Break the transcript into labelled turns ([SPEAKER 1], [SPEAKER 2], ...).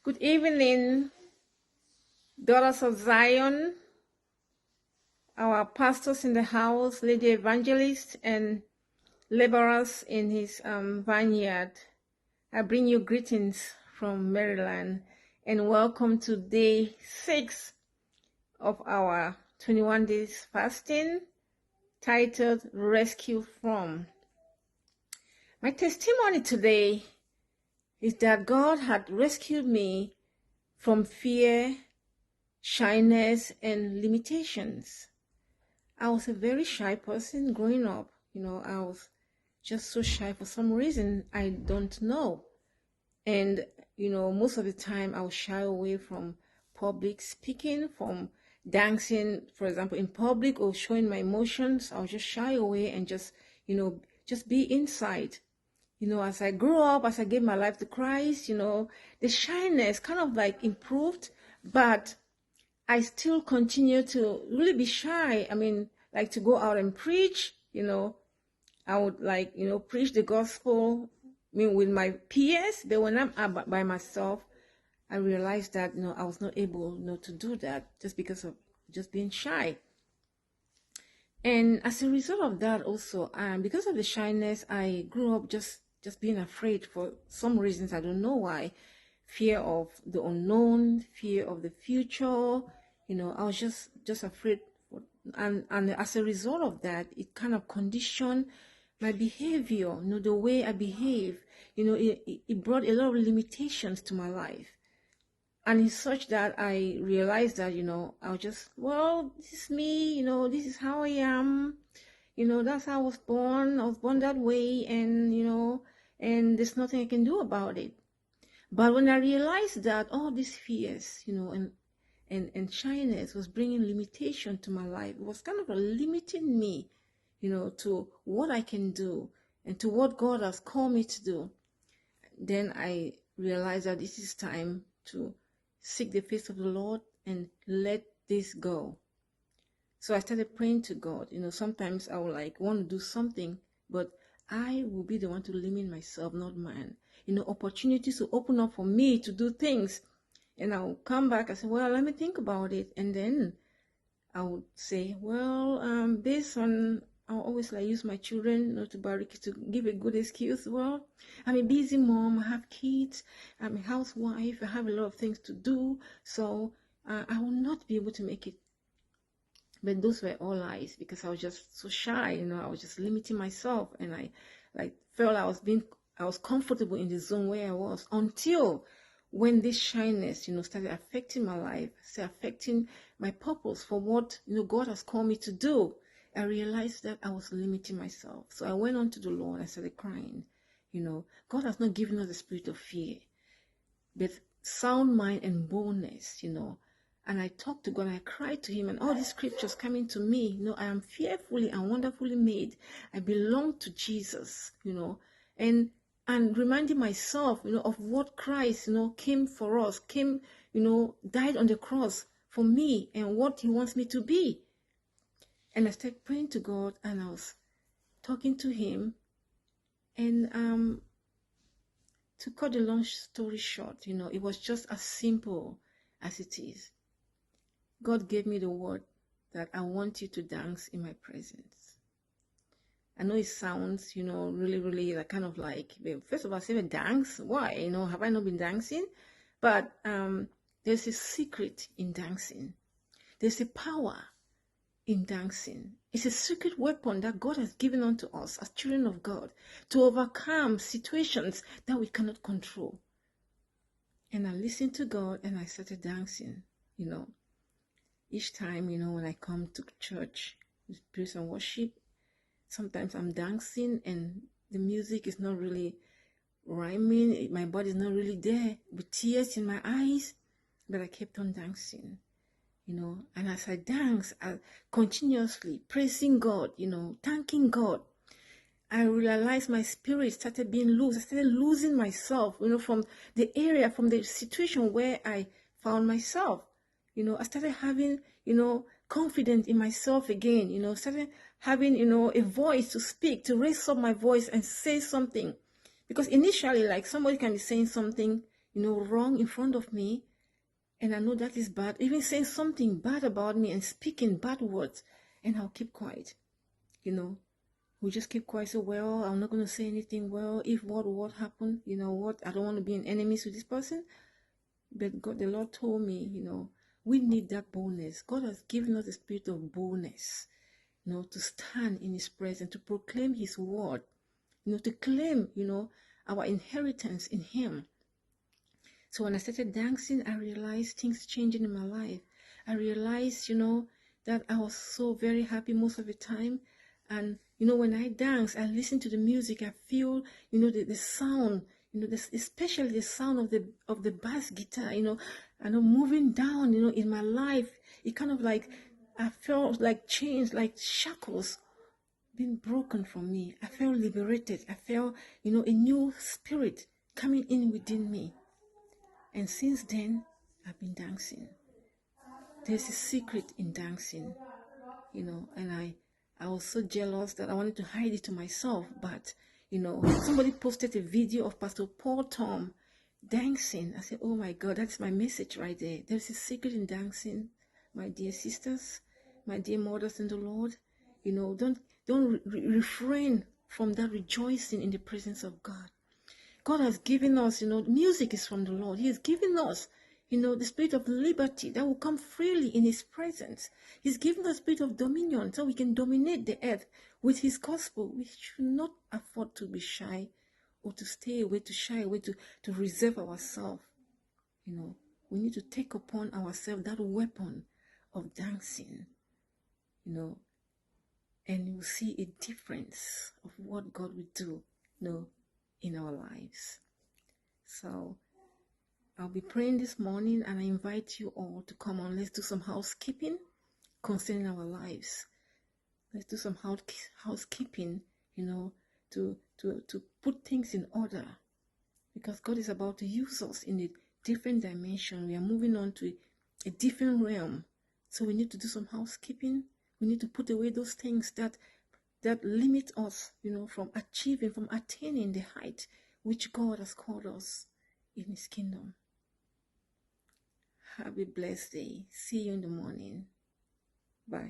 [SPEAKER 1] Good evening, daughters of Zion, our pastors in the house, lady evangelists, and laborers in his vineyard. I bring you greetings from Maryland and welcome to day 6 of our 21 days fasting titled Rescue From. My testimony today is that God had rescued me from fear, shyness, and limitations. I was a very shy person growing up. I was just so shy for some reason I don't know. And, most of the time I was shy away from public speaking, from dancing, for example, in public or showing my emotions. I was just shy away and just be inside. As I grew up, as I gave my life to Christ, the shyness kind of like improved, but I still continue to really be shy. I mean, like to go out and preach, I would preach the gospel, with my peers, but when I'm out by myself, I realized that, I was not able, to do that just because of just being shy. And as a result of that also, because of the shyness, I grew up just being afraid for some reasons. I don't know why. Fear of the unknown, fear of the future. I was just afraid. And as a result of that, it kind of conditioned my behavior, the way I behave. It brought a lot of limitations to my life. And it's such that I realized that, I was just, this is me, this is how I am. That's how I was born. I was born that way, and, and there's nothing I can do about it. But when I realized that all these fears, and shyness was bringing limitation to my life, it was kind of limiting me, to what I can do and to what God has called me to do. Then I realized that this is time to seek the face of the Lord and let this go. So I started praying to God. Sometimes I would want to do something, but I will be the one to limit myself, not man. Opportunities will open up for me to do things. And I'll come back and say, let me think about it. And then I would say, based on, I'll always use my children, to give a good excuse. I'm a busy mom, I have kids, I'm a housewife, I have a lot of things to do, so I will not be able to make it. But those were all lies, because I was just so shy, I was just limiting myself, and I felt I was comfortable in the zone where I was, until when this shyness, started affecting my life, started affecting my purpose for what, God has called me to do. I realized that I was limiting myself. So I went on to the Lord. I started crying. God has not given us the spirit of fear, but sound mind and boldness, And I talked to God, and I cried to him, and all these scriptures coming to me, I am fearfully and wonderfully made. I belong to Jesus, and reminding myself, of what Christ, came for us, died on the cross for me, and what he wants me to be. And I started praying to God, and I was talking to him, and to cut the long story short, it was just as simple as it is. God gave me the word that I want you to dance in my presence. I know it sounds, really, really first of all, I say dance. Why? Have I not been dancing? But there's a secret in dancing. There's a power in dancing. It's a secret weapon that God has given unto us as children of God to overcome situations that we cannot control. And I listened to God, and I started dancing, Each time, when I come to church, praise and worship, sometimes I'm dancing and the music is not really rhyming. My body is not really there, with tears in my eyes, but I kept on dancing, And as I dance, continuously praising God, thanking God, I realized my spirit started being loose. I started losing myself, from the situation where I found myself. I started having, confidence in myself again, started having, a voice to speak, to raise up my voice and say something. Because initially, somebody can be saying something, wrong in front of me, and I know that is bad, even saying something bad about me and speaking bad words, and I'll keep quiet. We just keep quiet. So, well, I'm not going to say anything. Well, if what happened, what, I don't want to be in enemies with this person. But God, the Lord told me, we need that boldness. God has given us the spirit of boldness, to stand in his presence, to proclaim his word, to claim, our inheritance in him. So when I started dancing, I realized things changing in my life. I realized, that I was so very happy most of the time. And, when I dance, I listen to the music, I feel, the sound, especially the sound of the bass guitar, and I'm moving down, in my life. It kind of like, I felt like chains, like shackles being broken from me. I felt liberated. I felt, a new spirit coming in within me. And since then, I've been dancing. There's a secret in dancing, and I was so jealous that I wanted to hide it to myself. But, somebody posted a video of Pastor Paul Tom dancing. I said, oh my God, that's my message right there. There's a secret in dancing, my dear sisters, my dear mothers in the Lord. Don't refrain from that rejoicing in the presence of God. God has given us, music is from the Lord. He has given us, the spirit of liberty that will come freely in his presence. He's given us the spirit of dominion so we can dominate the earth with his gospel. We should not afford to be shy or to stay away, to shy away, to reserve ourselves. We need to take upon ourselves that weapon of dancing, and you'll see a difference of what God will do, in our lives. So I'll be praying this morning, and I invite you all to come on. Let's do some housekeeping concerning our lives. Let's do some housekeeping, to put things in order, because God is about to use us in a different dimension. We are moving on to a different realm. So we need to do some housekeeping. We need to put away those things that limit us, from achieving, from attaining the height which God has called us in his kingdom. Have a blessed day. See you in the morning. Bye.